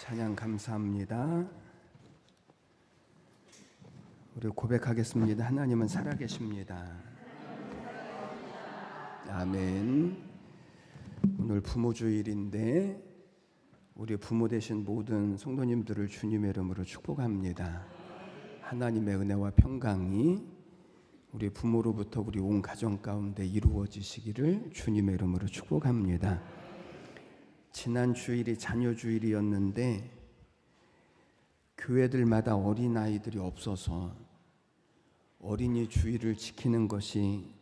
찬양 감사합니다. 우리 고백하겠습니다. 하나님은 살아계십니다. 아멘. 오늘 부모주일인데 우리 부모 되신 모든 성도님들을 주님의 이름으로 축복합니다. 하나님의 은혜와 평강이 우리 부모로부터 우리 온 가정 가운데 이루어지시기를 주님의 이름으로 축복합니다. 지난 주일이 자녀 주일이었는데 교회들마다 어린아이들이 없어서 어린이 주일을 지키는 것이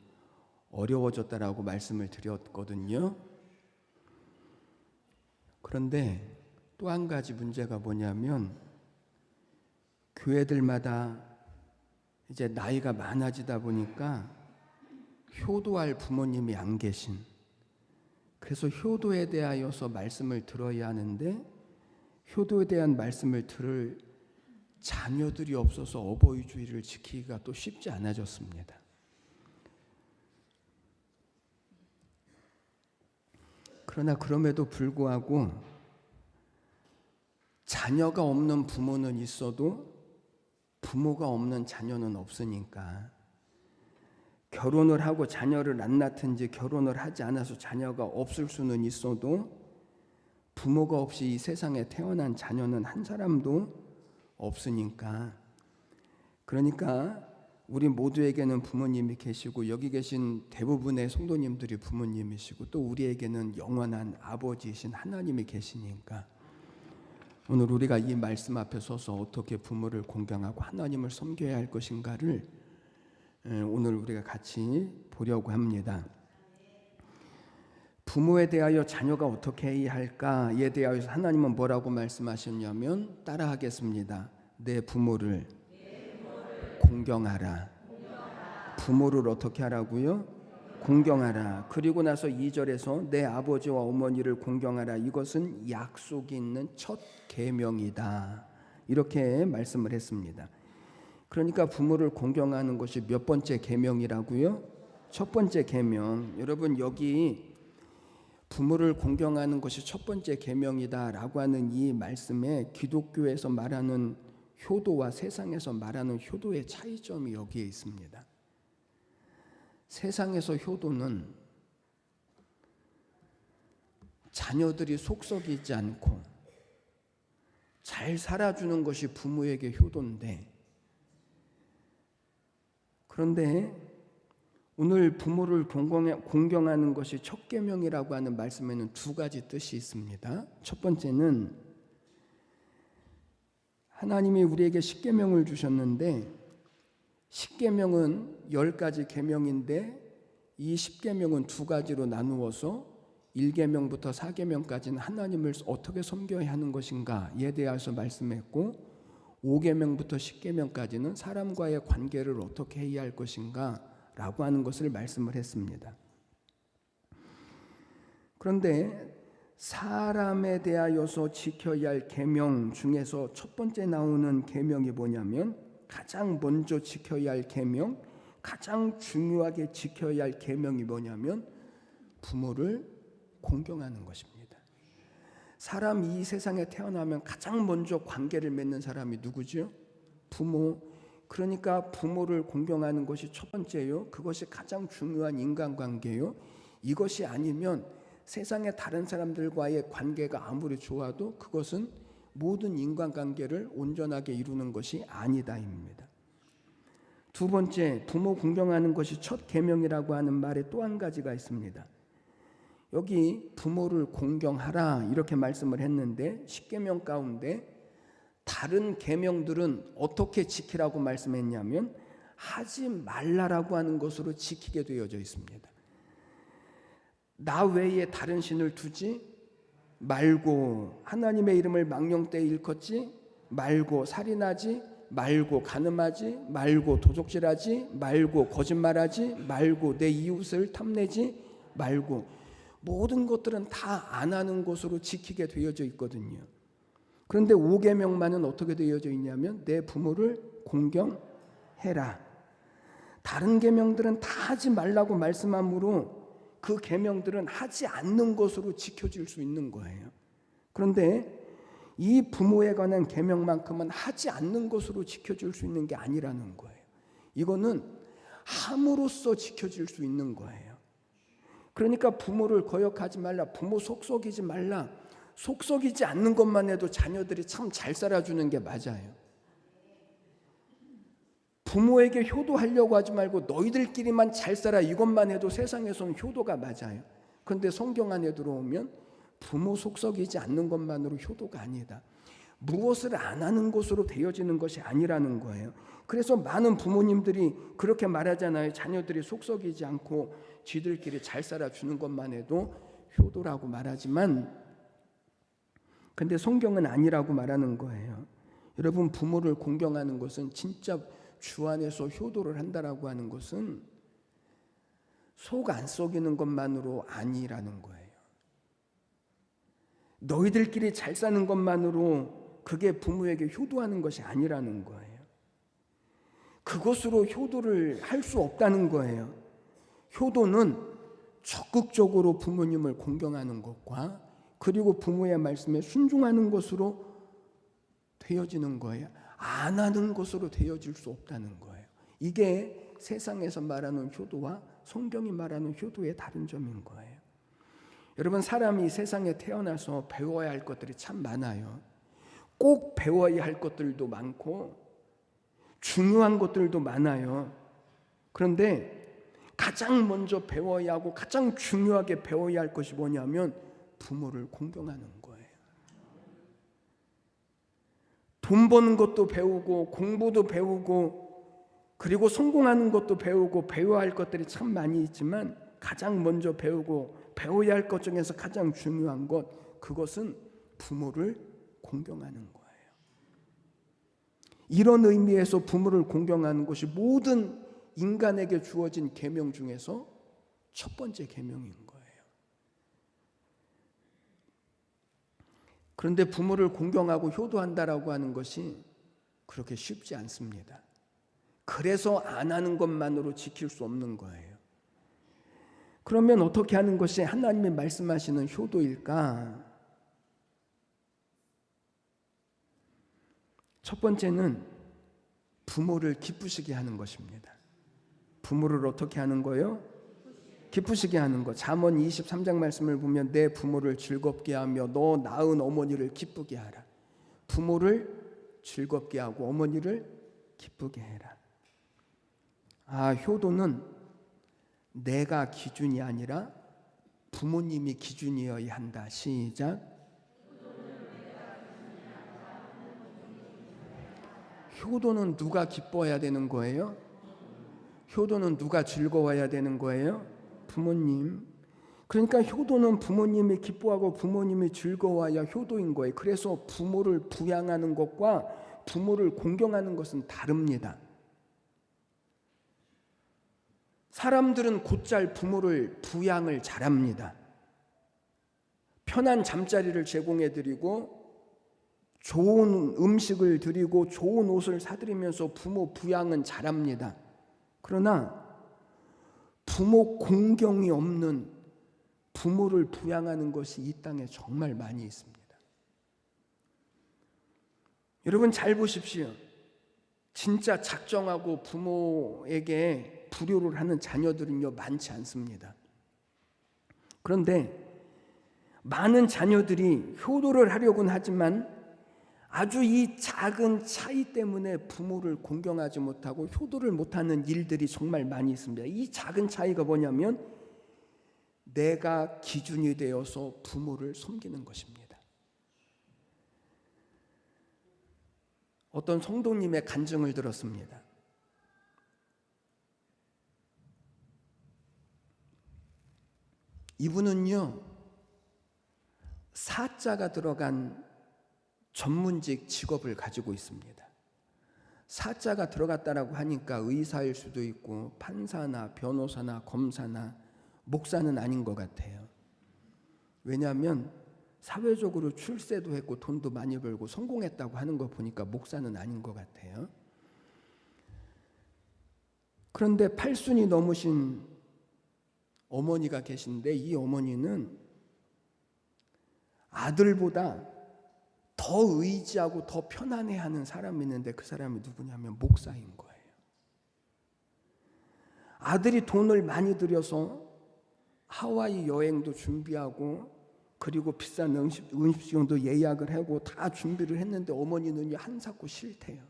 어려워졌다라고 말씀을 드렸거든요. 그런데 또 한 가지 문제가 뭐냐면 교회들마다 이제 나이가 많아지다 보니까 효도할 부모님이 안 계신, 그래서 효도에 대하여서 말씀을 들어야 하는데 효도에 대한 말씀을 들을 자녀들이 없어서 어버이 주일을 지키기가 또 쉽지 않아졌습니다. 그러나 그럼에도 불구하고 자녀가 없는 부모는 있어도 부모가 없는 자녀는 없으니까 결혼을 하고 자녀를 안 낳든지 결혼을 하지 않아서 자녀가 없을 수는 있어도 부모가 없이 이 세상에 태어난 자녀는 한 사람도 없으니까, 그러니까 우리 모두에게는 부모님이 계시고 여기 계신 대부분의 성도님들이 부모님이시고 또 우리에게는 영원한 아버지이신 하나님이 계시니까 오늘 우리가 이 말씀 앞에 서서 어떻게 부모를 공경하고 하나님을 섬겨야 할 것인가를 오늘 우리가 같이 보려고 합니다. 부모에 대하여 자녀가 어떻게 해야 할까에 대하여서 하나님은 뭐라고 말씀하셨냐면 따라하겠습니다. 내 부모를 공경하라. 부모를 어떻게 하라고요? 공경하라. 그리고 나서 2절에서 내 아버지와 어머니를 공경하라. 이것은 약속이 있는 첫 계명이다. 이렇게 말씀을 했습니다. 그러니까 부모를 공경하는 것이 몇 번째 계명이라고요? 첫 번째 계명. 여러분, 여기 부모를 공경하는 것이 첫 번째 계명이다라고 하는 이 말씀에 기독교에서 말하는 효도와 세상에서 말하는 효도의 차이점이 여기에 있습니다. 세상에서 효도는 자녀들이 속 썩이지 않고 잘 살아주는 것이 부모에게 효도인데, 그런데 오늘 부모를 공경하는 것이 첫 계명이라고 하는 말씀에는 두 가지 뜻이 있습니다. 첫 번째는 하나님이 우리에게 십계명을 주셨는데 십계명은 10가지 계명인데 이 십계명은 두 가지로 나누어서 1계명부터 4계명까지는 하나님을 어떻게 섬겨야 하는 것인가에 대해서 말씀했고 5계명부터 10계명까지는 사람과의 관계를 어떻게 해야 할 것인가 라고 하는 것을 말씀을 했습니다. 그런데 사람에 대하여서 지켜야 할 계명 중에서 첫 번째 나오는 계명이 뭐냐면, 가장 먼저 지켜야 할 계명, 가장 중요하게 지켜야 할 계명이 뭐냐면 부모를 공경하는 것입니다. 사람이 이 세상에 태어나면 가장 먼저 관계를 맺는 사람이 누구죠? 부모. 그러니까 부모를 공경하는 것이 첫 번째요. 그것이 가장 중요한 인간관계요. 이것이 아니면 세상의 다른 사람들과의 관계가 아무리 좋아도 그것은 모든 인간관계를 온전하게 이루는 것이 아니다입니다. 두 번째, 부모 공경하는 것이 첫 계명이라고 하는 말에 또 한 가지가 있습니다. 여기 부모를 공경하라 이렇게 말씀을 했는데 십계명 가운데 다른 계명들은 어떻게 지키라고 말씀했냐면 하지 말라라고 하는 것으로 지키게 되어져 있습니다. 나 외에 다른 신을 두지 말고, 하나님의 이름을 망령되이 일컫지 말고, 살인하지 말고, 간음하지 말고, 도적질하지 말고, 거짓말하지 말고, 내 이웃을 탐내지 말고, 모든 것들은 다 안 하는 것으로 지키게 되어져 있거든요. 그런데 5계명만은 어떻게 되어져 있냐면 내 부모를 공경해라. 다른 계명들은 다 하지 말라고 말씀하므로 그 계명들은 하지 않는 것으로 지켜질 수 있는 거예요. 그런데 이 부모에 관한 계명만큼은 하지 않는 것으로 지켜줄 수 있는 게 아니라는 거예요. 이거는 함으로써 지켜질 수 있는 거예요. 그러니까 부모를 거역하지 말라, 부모 속썩이지 말라. 속썩이지 않는 것만 해도 자녀들이 참 잘 살아주는 게 맞아요. 부모에게 효도하려고 하지 말고 너희들끼리만 잘 살아, 이것만 해도 세상에서는 효도가 맞아요. 그런데 성경 안에 들어오면 부모 속썩이지 않는 것만으로 효도가 아니다. 무엇을 안 하는 것으로 되어지는 것이 아니라는 거예요. 그래서 많은 부모님들이 그렇게 말하잖아요. 자녀들이 속썩이지 않고 쥐들끼리 잘 살아주는 것만 해도 효도라고 말하지만, 근데 성경은 아니라고 말하는 거예요. 여러분, 부모를 공경하는 것은, 진짜 주 안에서 효도를 한다라고 하는 것은 속 안 썩이는 것만으로 아니라는 거예요. 너희들끼리 잘 사는 것만으로 그게 부모에게 효도하는 것이 아니라는 거예요. 그것으로 효도를 할 수 없다는 거예요. 효도는 적극적으로 부모님을 공경하는 것과 그리고 부모의 말씀에 순종하는 것으로 되어지는 거예요. 안 하는 것으로 되어질 수 없다는 거예요. 이게 세상에서 말하는 효도와 성경이 말하는 효도의 다른 점인 거예요. 여러분, 사람이 세상에 태어나서 배워야 할 것들이 참 많아요. 꼭 배워야 할 것들도 많고 중요한 것들도 많아요. 그런데 가장 먼저 배워야 하고 가장 중요하게 배워야 할 것이 뭐냐면 부모를 공경하는 거예요. 돈 버는 것도 배우고 공부도 배우고 그리고 성공하는 것도 배우고 배워야 할 것들이 참 많이 있지만 가장 먼저 배우고 배워야 할 것 중에서 가장 중요한 것, 그것은 부모를 공경하는 거예요. 이런 의미에서 부모를 공경하는 것이 모든 인간에게 주어진 계명 중에서 첫 번째 계명인 거예요. 그런데 부모를 공경하고 효도한다라고 하는 것이 그렇게 쉽지 않습니다. 그래서 안 하는 것만으로 지킬 수 없는 거예요. 그러면 어떻게 하는 것이 하나님이 말씀하시는 효도일까? 첫 번째는 부모를 기쁘시게 하는 것입니다. 부모를 어떻게 하는 거예요? 기쁘시게 하는 것. 잠언 23장 말씀을 보면 내 부모를 즐겁게 하며 너 낳은 어머니를 기쁘게 하라. 부모를 즐겁게 하고 어머니를 기쁘게 해라. 효도는 내가 기준이 아니라 부모님이 기준이어야 한다. 시작. 효도는 누가 기뻐해야 되는 거예요? 효도는 누가 즐거워야 되는 거예요? 부모님. 그러니까 효도는 부모님이 기뻐하고 부모님이 즐거워야 효도인 거예요. 그래서 부모를 부양하는 것과 부모를 공경하는 것은 다릅니다. 사람들은 곧잘 부모를 부양을 잘합니다. 편한 잠자리를 제공해드리고 좋은 음식을 드리고 좋은 옷을 사드리면서 부모 부양은 잘합니다. 그러나 부모 공경이 없는 부모를 부양하는 것이 이 땅에 정말 많이 있습니다. 여러분 잘 보십시오. 진짜 작정하고 부모에게 불효를 하는 자녀들은요 많지 않습니다. 그런데 많은 자녀들이 효도를 하려고는 하지만 아주 이 작은 차이 때문에 부모를 공경하지 못하고 효도를 못하는 일들이 정말 많이 있습니다. 이 작은 차이가 뭐냐면 내가 기준이 되어서 부모를 섬기는 것입니다. 어떤 성도님의 간증을 들었습니다. 이분은요 사자가 들어간 전문직 직업을 가지고 있습니다. 사자가 들어갔다라고 하니까 의사일 수도 있고 판사나 변호사나 검사나 목사는 아닌 것 같아요. 왜냐하면 사회적으로 출세도 했고 돈도 많이 벌고 성공했다고 하는 거 보니까 목사는 아닌 것 같아요. 그런데 8순이 넘으신 어머니가 계신데 이 어머니는 아들보다 더 더 의지하고 더 편안해하는 사람이 있는데 그 사람이 누구냐면 목사인 거예요. 아들이 돈을 많이 들여서 하와이 여행도 준비하고 그리고 비싼 음식점도 예약을 하고 다 준비를 했는데 어머니는 한사코 싫대요.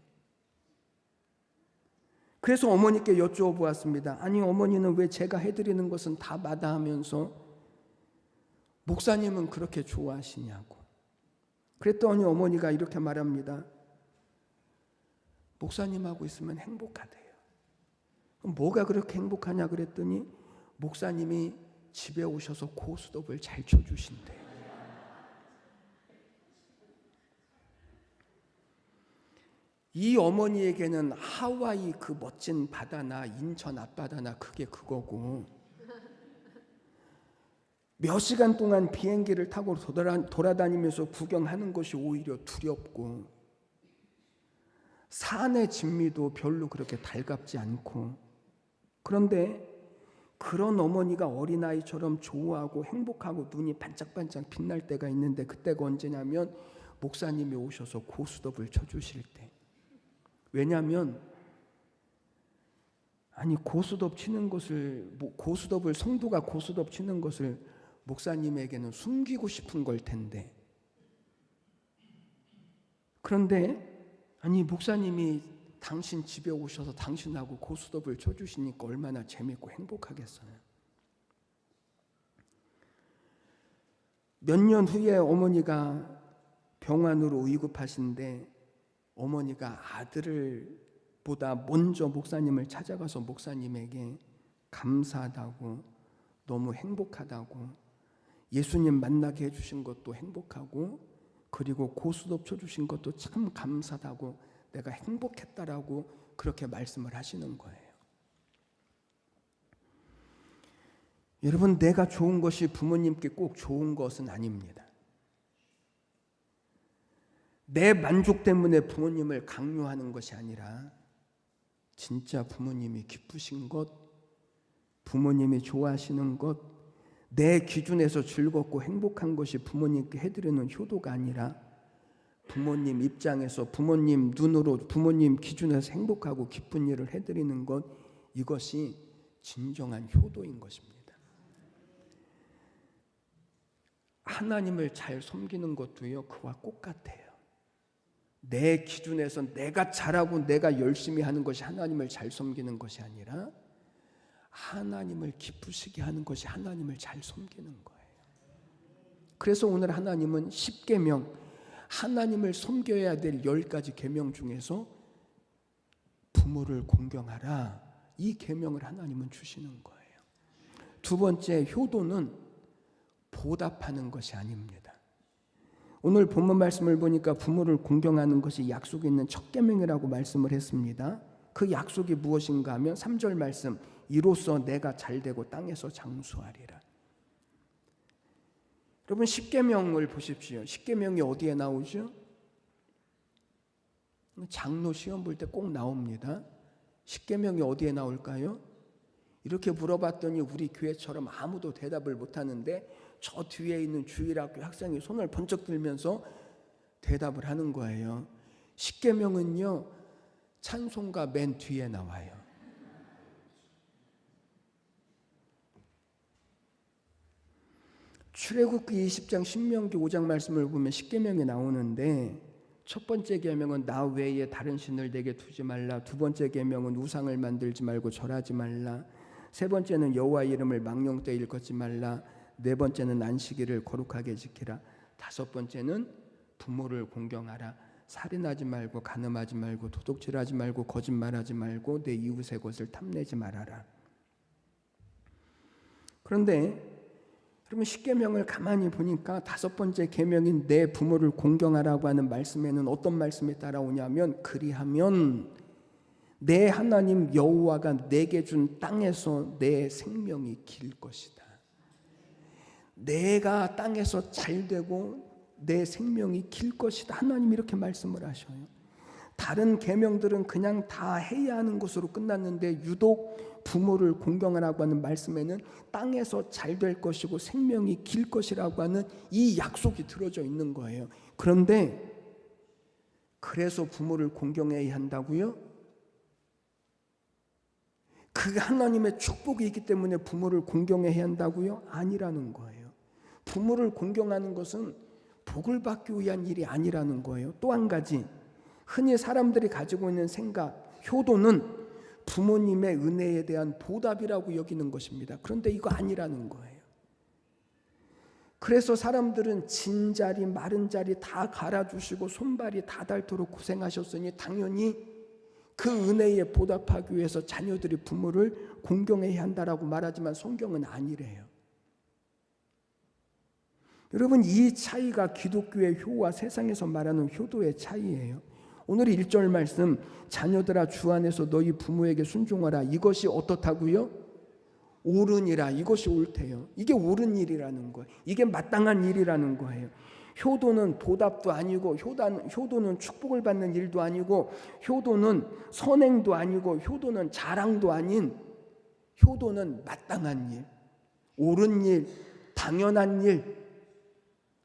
그래서 어머니께 여쭈어보았습니다. 아니 어머니는 왜 제가 해드리는 것은 다 마다하면서 목사님은 그렇게 좋아하시냐고. 그랬더니 어머니가 이렇게 말합니다. 목사님하고 있으면 행복하대요. 그럼 뭐가 그렇게 행복하냐 그랬더니 목사님이 집에 오셔서 고스톱을 잘 쳐주신대요. 이 어머니에게는 하와이 그 멋진 바다나 인천 앞바다나 그게 그거고 몇 시간 동안 비행기를 타고 돌아다니면서 구경하는 것이 오히려 두렵고 산의 진미도 별로 그렇게 달갑지 않고 그런데 그런 어머니가 어린아이처럼 좋아하고 행복하고 눈이 반짝반짝 빛날 때가 있는데 그때가 언제냐면 목사님이 오셔서 고스톱을 쳐주실 때. 왜냐하면 아니 고스톱 치는 것을 고스톱을 성도가 고스톱 치는 것을 목사님에게는 숨기고 싶은 걸 텐데 그런데 아니 목사님이 당신 집에 오셔서 당신하고 고스톱을 쳐주시니까 얼마나 재밌고 행복하겠어요. 몇 년 후에 어머니가 병환으로 의급하신데 어머니가 아들을 보다 먼저 목사님을 찾아가서 목사님에게 감사하다고 너무 행복하다고 예수님 만나게 해주신 것도 행복하고 그리고 고스톱 쳐주신 것도 참 감사하다고 내가 행복했다라고 그렇게 말씀을 하시는 거예요. 여러분 내가 좋은 것이 부모님께 꼭 좋은 것은 아닙니다. 내 만족 때문에 부모님을 강요하는 것이 아니라 진짜 부모님이 기쁘신 것, 부모님이 좋아하시는 것, 내 기준에서 즐겁고 행복한 것이 부모님께 해드리는 효도가 아니라 부모님 입장에서 부모님 눈으로 부모님 기준에서 행복하고 기쁜 일을 해드리는 것 이것이 진정한 효도인 것입니다. 하나님을 잘 섬기는 것도요 그와 똑같아요. 내 기준에서 내가 잘하고 내가 열심히 하는 것이 하나님을 잘 섬기는 것이 아니라 하나님을 기쁘시게 하는 것이 하나님을 잘 섬기는 거예요. 그래서 오늘 하나님은 10계명 하나님을 섬겨야 될 10가지 계명 중에서 부모를 공경하라 이 계명을 하나님은 주시는 거예요. 두 번째 효도는 보답하는 것이 아닙니다. 오늘 본문 말씀을 보니까 부모를 공경하는 것이 약속이 있는 첫 계명이라고 말씀을 했습니다. 그 약속이 무엇인가 하면 3절 말씀 이로써 내가 잘되고 땅에서 장수하리라. 여러분 10계명을 보십시오. 10계명이 어디에 나오죠? 장로 시험 볼 때 꼭 나옵니다. 10계명이 어디에 나올까요? 이렇게 물어봤더니 우리 교회처럼 아무도 대답을 못하는데 저 뒤에 있는 주일학교 학생이 손을 번쩍 들면서 대답을 하는 거예요. 10계명은요 찬송가 맨 뒤에 나와요. 출애굽기 20장 신명기 5장 말씀을 보면 10계명이 나오는데 첫 번째 계명은 나 외에 다른 신을 내게 두지 말라. 두 번째 계명은 우상을 만들지 말고 절하지 말라. 세 번째는 여호와 이름을 망령 때 일컫지 말라. 네 번째는 안식일을 거룩하게 지키라. 다섯 번째는 부모를 공경하라. 살인하지 말고 간음하지 말고 도둑질하지 말고 거짓말하지 말고 내 이웃의 것을 탐내지 말아라. 그런데 여러분 10계명을 가만히 보니까 다섯 번째 계명인 내 부모를 공경하라고 하는 말씀에는 어떤 말씀이 따라오냐면 그리하면 내 하나님 여호와가 내게 준 땅에서 내 생명이 길 것이다. 내가 땅에서 잘되고 내 생명이 길 것이다. 하나님이 이렇게 말씀을 하셔요. 다른 계명들은 그냥 다 해야 하는 것으로 끝났는데 유독 부모를 공경하라고 하는 말씀에는 땅에서 잘 될 것이고 생명이 길 것이라고 하는 이 약속이 들어져 있는 거예요. 그런데 그래서 부모를 공경해야 한다고요? 그게 하나님의 축복이 있기 때문에 부모를 공경해야 한다고요? 아니라는 거예요. 부모를 공경하는 것은 복을 받기 위한 일이 아니라는 거예요. 또 한 가지, 흔히 사람들이 가지고 있는 생각, 효도는 부모님의 은혜에 대한 보답이라고 여기는 것입니다. 그런데 이거 아니라는 거예요. 그래서 사람들은 진 자리 마른 자리 다 갈아주시고 손발이 다 닳도록 고생하셨으니 당연히 그 은혜에 보답하기 위해서 자녀들이 부모를 공경해야 한다라고 말하지만 성경은 아니래요. 여러분, 이 차이가 기독교의 효와 세상에서 말하는 효도의 차이예요. 오늘 1절 말씀, 자녀들아 주 안에서 너희 부모에게 순종하라. 이것이 어떻다고요? 옳으니라. 이것이 옳대요. 이게 옳은 일이라는 거예요. 이게 마땅한 일이라는 거예요. 효도는 보답도 아니고, 효도는 축복을 받는 일도 아니고, 효도는 선행도 아니고, 효도는 자랑도 아닌, 효도는 마땅한 일, 옳은 일, 당연한 일,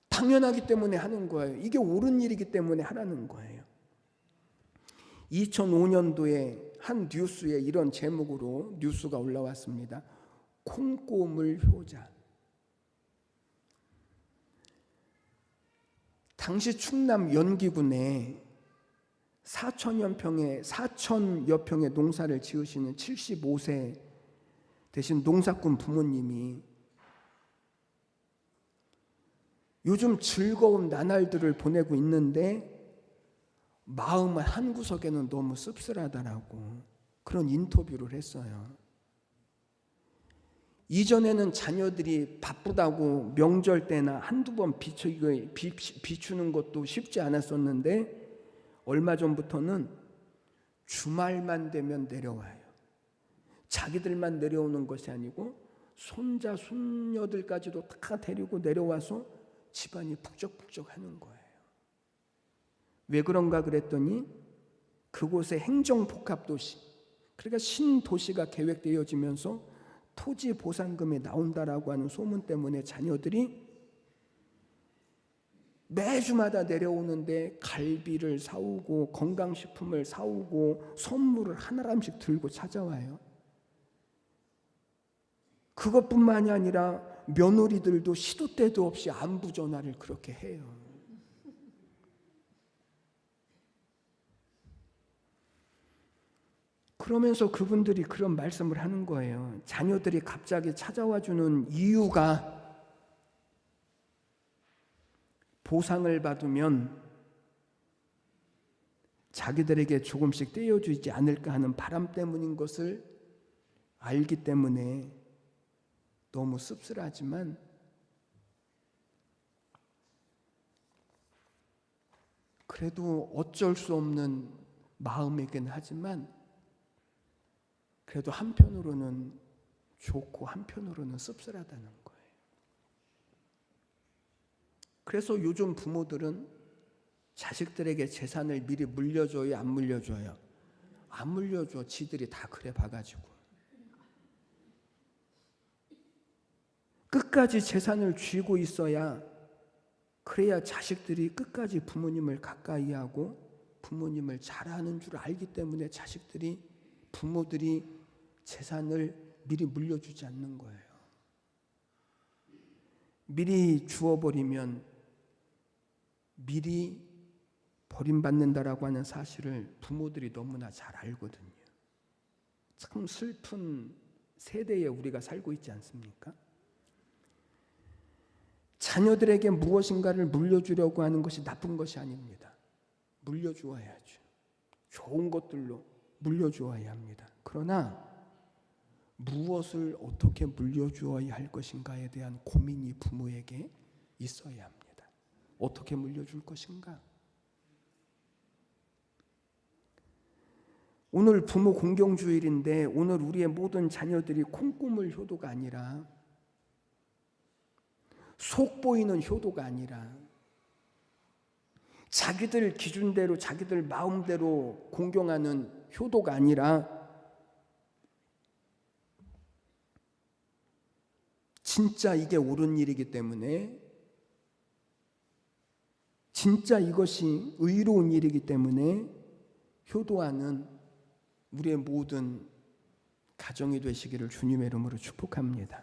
당연하기 때문에 하는 거예요. 이게 옳은 일이기 때문에 하라는 거예요. 2005년도에 한 뉴스에 이런 제목으로 뉴스가 올라왔습니다. 콩고물 효자. 당시 충남 연기군에 4천여 평의 농사를 지으시는 75세 되신 농사꾼 부모님이 요즘 즐거운 나날들을 보내고 있는데 마음의 한구석에는 너무 씁쓸하다라고 그런 인터뷰를 했어요. 이전에는 자녀들이 바쁘다고 명절 때나 한두 번 비추는 것도 쉽지 않았었는데 얼마 전부터는 주말만 되면 내려와요. 자기들만 내려오는 것이 아니고 손자, 손녀들까지도 다 데리고 내려와서 집안이 북적북적 하는 거예요. 왜 그런가 그랬더니 그곳에 행정복합도시, 그러니까 신도시가 계획되어지면서 토지 보상금이 나온다라고 하는 소문 때문에 자녀들이 매주마다 내려오는데 갈비를 사오고 건강식품을 사오고 선물을 하나씩 들고 찾아와요. 그것뿐만이 아니라 며느리들도 시도 때도 없이 안부 전화를 그렇게 해요. 그러면서 그분들이 그런 말씀을 하는 거예요. 자녀들이 갑자기 찾아와 주는 이유가 보상을 받으면 자기들에게 조금씩 떼어주지 않을까 하는 바람 때문인 것을 알기 때문에 너무 씁쓸하지만 그래도 어쩔 수 없는 마음이긴 하지만 그래도 한편으로는 좋고 한편으로는 씁쓸하다는 거예요. 그래서 요즘 부모들은 자식들에게 재산을 미리 물려줘요, 안 물려줘요? 안 물려줘. 지들이 다 그래 봐가지고. 끝까지 재산을 쥐고 있어야, 그래야 자식들이 끝까지 부모님을 가까이 하고 부모님을 잘하는 줄 알기 때문에 부모들이 재산을 미리 물려주지 않는 거예요. 미리 주어버리면 미리 버림받는다라고 하는 사실을 부모들이 너무나 잘 알거든요. 참 슬픈 세대에 우리가 살고 있지 않습니까? 자녀들에게 무엇인가를 물려주려고 하는 것이 나쁜 것이 아닙니다. 물려주어야죠. 좋은 것들로 물려주어야 합니다. 그러나 무엇을 어떻게 물려주어야 할 것인가에 대한 고민이 부모에게 있어야 합니다. 어떻게 물려줄 것인가? 오늘 부모 공경주일인데 오늘 우리의 모든 자녀들이 콩고물 효도가 아니라, 속 보이는 효도가 아니라, 자기들 기준대로 자기들 마음대로 공경하는 효도가 아니라 진짜 이게 옳은 일이기 때문에 진짜 이것이 의로운 일이기 때문에 효도하는 우리의 모든 가정이 되시기를 주님의 이름으로 축복합니다.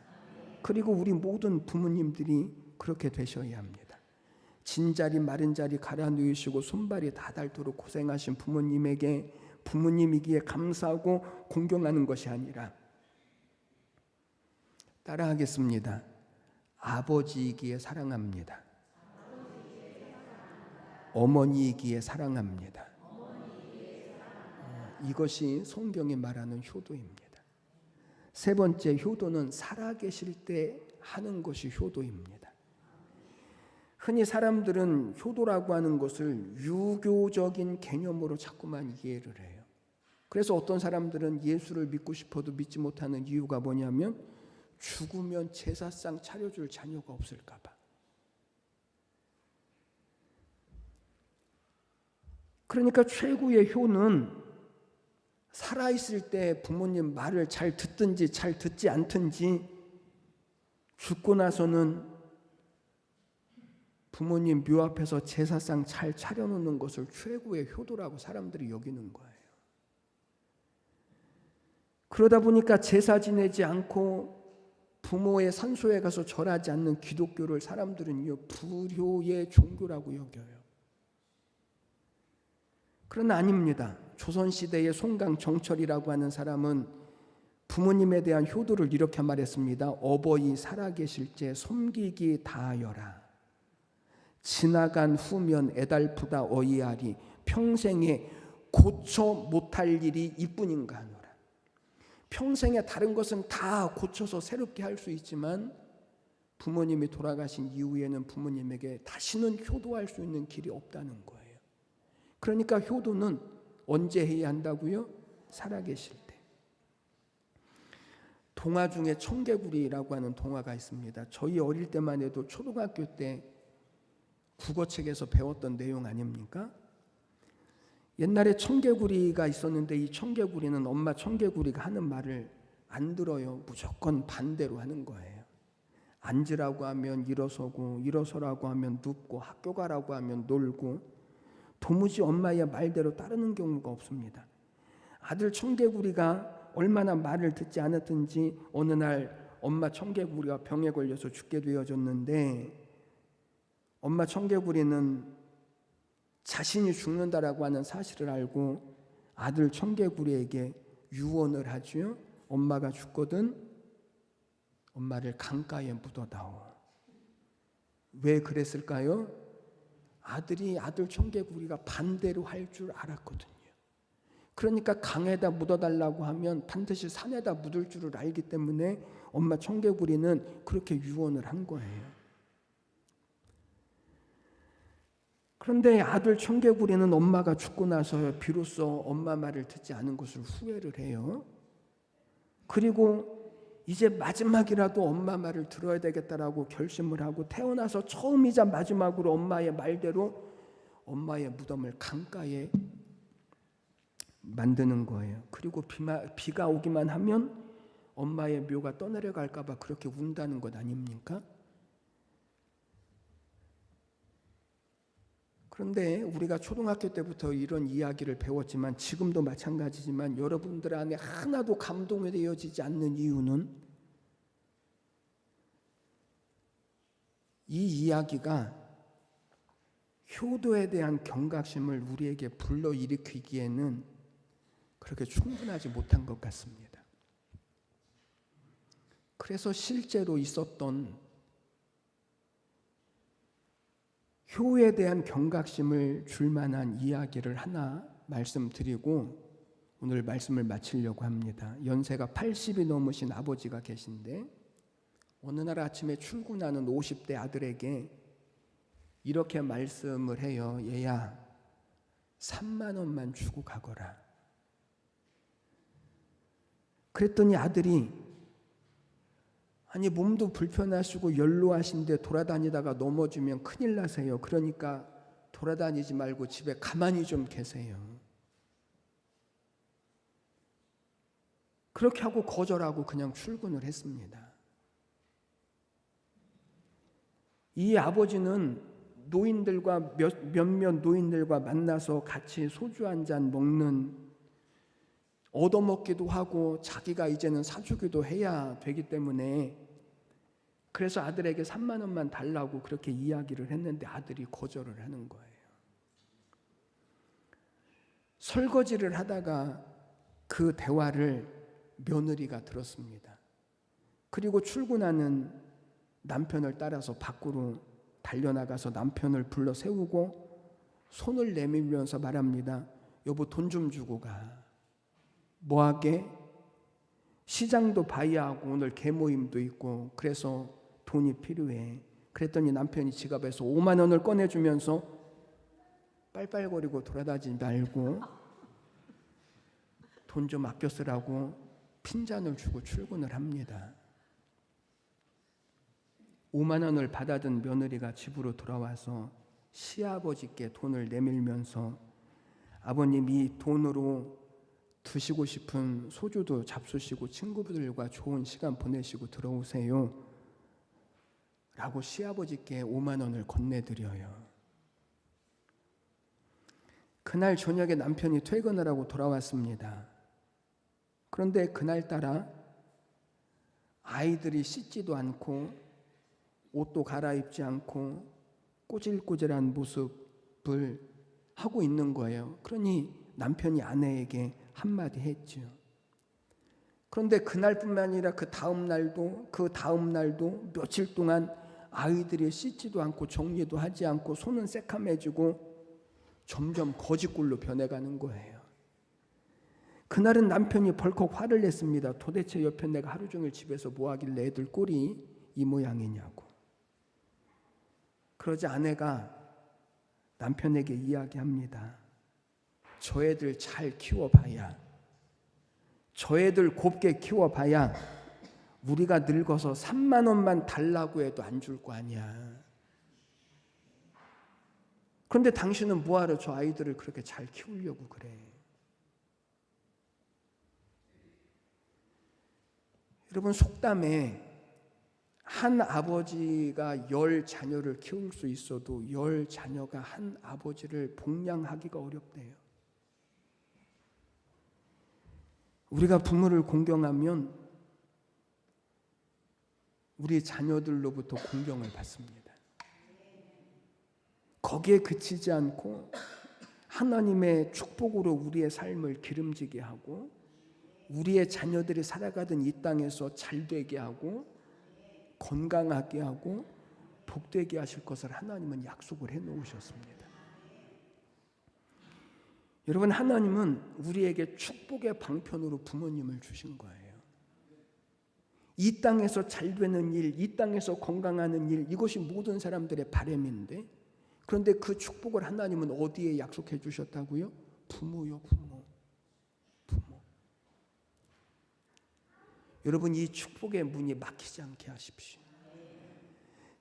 그리고 우리 모든 부모님들이 그렇게 되셔야 합니다. 진자리 마른 자리 갈아 누이시고 손발이 다 닳도록 고생하신 부모님에게 부모님이기에 감사하고 공경하는 것이 아니라, 따라하겠습니다. 아버지이기에 사랑합니다. 어머니이기에 사랑합니다. 이것이 성경이 말하는 효도입니다. 세 번째, 효도는 살아계실 때 하는 것이 효도입니다. 흔히 사람들은 효도라고 하는 것을 유교적인 개념으로 자꾸만 이해를 해요. 그래서 어떤 사람들은 예수를 믿고 싶어도 믿지 못하는 이유가 뭐냐면 죽으면 제사상 차려줄 자녀가 없을까 봐. 그러니까 최고의 효는 살아있을 때 부모님 말을 잘 듣든지 잘 듣지 않든지 죽고 나서는 부모님 묘 앞에서 제사상 잘 차려놓는 것을 최고의 효도라고 사람들이 여기는 거예요. 그러다 보니까 제사 지내지 않고 부모의 산소에 가서 절하지 않는 기독교를 사람들은요, 불효의 종교라고 여겨요. 그러나 아닙니다. 조선시대의 송강정철이라고 하는 사람은 부모님에 대한 효도를 이렇게 말했습니다. 어버이 살아계실 때 섬기기 다하여라. 지나간 후면 애달프다 어이하리. 평생에 고쳐 못할 일이 이뿐인가 하노라. 평생에 다른 것은 다 고쳐서 새롭게 할 수 있지만 부모님이 돌아가신 이후에는 부모님에게 다시는 효도할 수 있는 길이 없다는 거예요. 그러니까 효도는 언제 해야 한다고요? 살아계실 때. 동화 중에 청개구리라고 하는 동화가 있습니다. 저희 어릴 때만 해도 초등학교 때 국어책에서 배웠던 내용 아닙니까? 옛날에 청개구리가 있었는데 이 청개구리는 엄마 청개구리가 하는 말을 안 들어요. 무조건 반대로 하는 거예요. 앉으라고 하면 일어서고, 일어서라고 하면 눕고, 학교 가라고 하면 놀고, 도무지 엄마의 말대로 따르는 경우가 없습니다. 아들 청개구리가 얼마나 말을 듣지 않았든지 어느 날 엄마 청개구리가 병에 걸려서 죽게 되어졌는데, 엄마 청개구리는 자신이 죽는다라고 하는 사실을 알고 아들 청개구리에게 유언을 하죠. 엄마가 죽거든 엄마를 강가에 묻어다오. 왜 그랬을까요? 아들 청개구리가 반대로 할 줄 알았거든요. 그러니까 강에다 묻어달라고 하면 반드시 산에다 묻을 줄을 알기 때문에 엄마 청개구리는 그렇게 유언을 한 거예요. 그런데 아들 청개구리는 엄마가 죽고 나서 비로소 엄마 말을 듣지 않은 것을 후회를 해요. 그리고 이제 마지막이라도 엄마 말을 들어야 되겠다라고 결심을 하고 태어나서 처음이자 마지막으로 엄마의 말대로 엄마의 무덤을 강가에 만드는 거예요. 그리고 비가 오기만 하면 엄마의 묘가 떠내려갈까 봐 그렇게 운다는 것 아닙니까? 그런데 우리가 초등학교 때부터 이런 이야기를 배웠지만 지금도 마찬가지지만 여러분들 안에 하나도 감동이 되어지지 않는 이유는 이 이야기가 효도에 대한 경각심을 우리에게 불러일으키기에는 그렇게 충분하지 못한 것 같습니다. 그래서 실제로 있었던 효에 대한 경각심을 줄 만한 이야기를 하나 말씀드리고 오늘 말씀을 마치려고 합니다. 연세가 80이 넘으신 아버지가 계신데 어느 날 아침에 출근하는 50대 아들에게 이렇게 말씀을 해요. 얘야, 3만 원만 주고 가거라. 그랬더니 아들이 아니 몸도 불편하시고 연로하신데 돌아다니다가 넘어지면 큰일 나세요. 그러니까 돌아다니지 말고 집에 가만히 좀 계세요. 그렇게 하고 거절하고 그냥 출근을 했습니다. 이 아버지는 노인들과 몇몇 노인들과 만나서 같이 소주 한 잔 먹는, 얻어먹기도 하고 자기가 이제는 사주기도 해야 되기 때문에 그래서 아들에게 3만 원만 달라고 그렇게 이야기를 했는데 아들이 거절을 하는 거예요. 설거지를 하다가 그 대화를 며느리가 들었습니다. 그리고 출근하는 남편을 따라서 밖으로 달려나가서 남편을 불러 세우고 손을 내밀면서 말합니다. 여보, 돈 좀 주고 가. 뭐하게? 시장도 봐야 하고 오늘 개모임도 있고 그래서 돈이 필요해. 그랬더니 남편이 지갑에서 5만 원을 꺼내주면서 빨빨거리고 돌아다니지 말고 돈 좀 아껴 쓰라고 핀잔을 주고 출근을 합니다. 5만 원을 받아든 며느리가 집으로 돌아와서 시아버지께 돈을 내밀면서 아버님, 이 돈으로 드시고 싶은 소주도 잡수시고 친구들과 좋은 시간 보내시고 들어오세요 라고 시아버지께 5만 원을 건네드려요. 그날 저녁에 남편이 퇴근을 하고 돌아왔습니다. 그런데 그날따라 아이들이 씻지도 않고 옷도 갈아입지 않고 꼬질꼬질한 모습을 하고 있는 거예요. 그러니 남편이 아내에게 한마디 했죠. 그런데 그날뿐만 아니라 그 다음 날도 며칠 동안 아이들이 씻지도 않고 정리도 하지 않고 손은 새카매지고 점점 거지꼴로 변해가는 거예요. 그날은 남편이 벌컥 화를 냈습니다. 도대체 옆에 내가 하루 종일 집에서 뭐 하길래 애들 꼴이 이 모양이냐고. 그러자 아내가 남편에게 이야기합니다. 저 애들 잘 키워봐야, 저 애들 곱게 키워봐야 우리가 늙어서 3만 원만 달라고 해도 안 줄 거 아니야. 그런데 당신은 뭐하러 저 아이들을 그렇게 잘 키우려고 그래. 여러분, 속담에 한 아버지가 10 자녀를 키울 수 있어도 10 자녀가 한 아버지를 복양하기가 어렵대요. 우리가 부모를 공경하면 우리 자녀들로부터 공경을 받습니다. 거기에 그치지 않고 하나님의 축복으로 우리의 삶을 기름지게 하고 우리의 자녀들이 살아가던 이 땅에서 잘되게 하고 건강하게 하고 복되게 하실 것을 하나님은 약속을 해놓으셨습니다. 여러분, 하나님은 우리에게 축복의 방편으로 부모님을 주신 거예요. 이 땅에서 잘되는 일, 이 땅에서 건강하는 일, 이것이 모든 사람들의 바람인데, 그런데 그 축복을 하나님은 어디에 약속해 주셨다고요? 부모요, 부모. 여러분, 이 축복의 문이 막히지 않게 하십시오.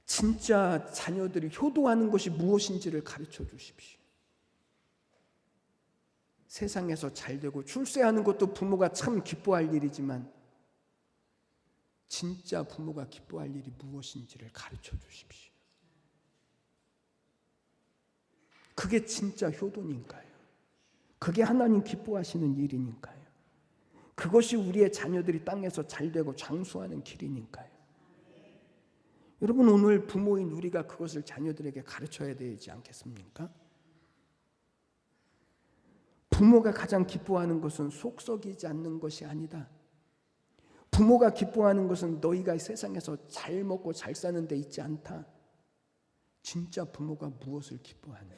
진짜 자녀들이 효도하는 것이 무엇인지를 가르쳐 주십시오. 세상에서 잘되고 출세하는 것도 부모가 참 기뻐할 일이지만 진짜 부모가 기뻐할 일이 무엇인지를 가르쳐 주십시오. 그게 진짜 효도니까요. 그게 하나님 기뻐하시는 일이니까요. 그것이 우리의 자녀들이 땅에서 잘되고 장수하는 길이니까요. 여러분, 오늘 부모인 우리가 그것을 자녀들에게 가르쳐야 되지 않겠습니까? 부모가 가장 기뻐하는 것은 속 썩이지 않는 것이 아니다. 부모가 기뻐하는 것은 너희가 세상에서 잘 먹고 잘 사는 데 있지 않다. 진짜 부모가 무엇을 기뻐하는지.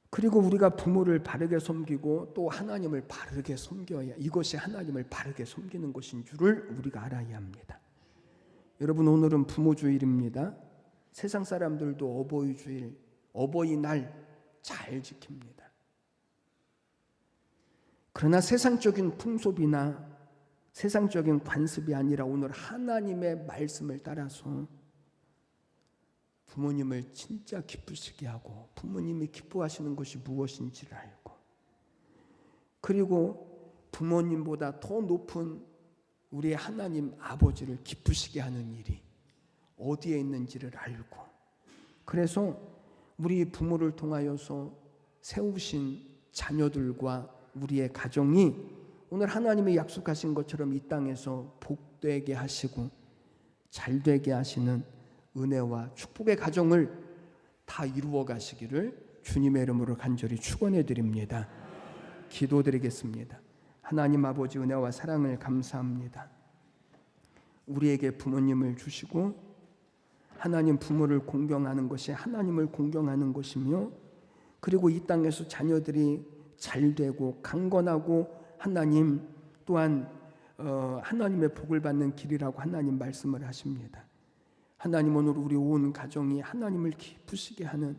그리고 우리가 부모를 바르게 섬기고 또 하나님을 바르게 섬겨야, 이것이 하나님을 바르게 섬기는 것인 줄을 우리가 알아야 합니다. 여러분, 오늘은 부모주일입니다. 세상 사람들도 어버이주일, 어버이날 잘 지킵니다. 그러나 세상적인 풍습이나 세상적인 관습이 아니라 오늘 하나님의 말씀을 따라서 부모님을 진짜 기쁘시게 하고 부모님이 기뻐하시는 것이 무엇인지를 알고, 그리고 부모님보다 더 높은 우리 하나님 아버지를 기쁘시게 하는 일이 어디에 있는지를 알고, 그래서 우리 부모를 통하여서 세우신 자녀들과 우리의 가정이 오늘 하나님이 약속하신 것처럼 이 땅에서 복되게 하시고 잘되게 하시는 은혜와 축복의 가정을 다 이루어 가시기를 주님의 이름으로 간절히 축원해 드립니다. 기도드리겠습니다. 하나님 아버지, 은혜와 사랑을 감사합니다. 우리에게 부모님을 주시고 하나님 부모를 공경하는 것이 하나님을 공경하는 것이며, 그리고 이 땅에서 자녀들이 잘되고 강건하고 하나님 또한 하나님의 복을 받는 길이라고 하나님 말씀을 하십니다. 하나님, 오늘 우리 온 가정이 하나님을 기쁘시게 하는,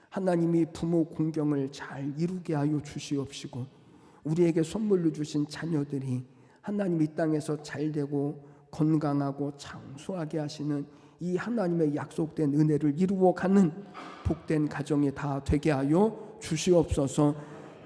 하나님이 부모 공경을 잘 이루게 하여 주시옵시고, 우리에게 선물로 주신 자녀들이 하나님 이 땅에서 잘되고 건강하고 장수하게 하시는 이 하나님의 약속된 은혜를 이루어가는 복된 가정이 다 되게 하여 주시옵소서.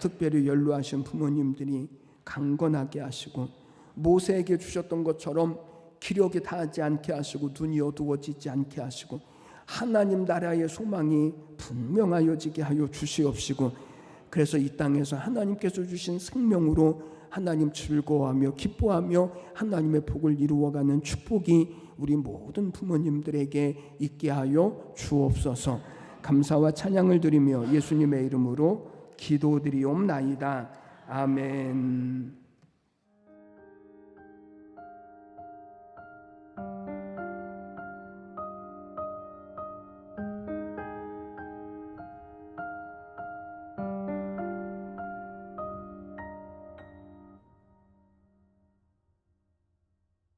특별히 연로하신 부모님들이 강건하게 하시고 모세에게 주셨던 것처럼 기력이 다하지 않게 하시고 눈이 어두워지지 않게 하시고 하나님 나라의 소망이 분명하여지게 하여 주시옵시고, 그래서 이 땅에서 하나님께서 주신 생명으로 하나님 즐거워하며 기뻐하며 하나님의 복을 이루어가는 축복이 우리 모든 부모님들에게 있게 하여 주옵소서. 감사와 찬양을 드리며 예수님의 이름으로 기도드리옵나이다. 아멘.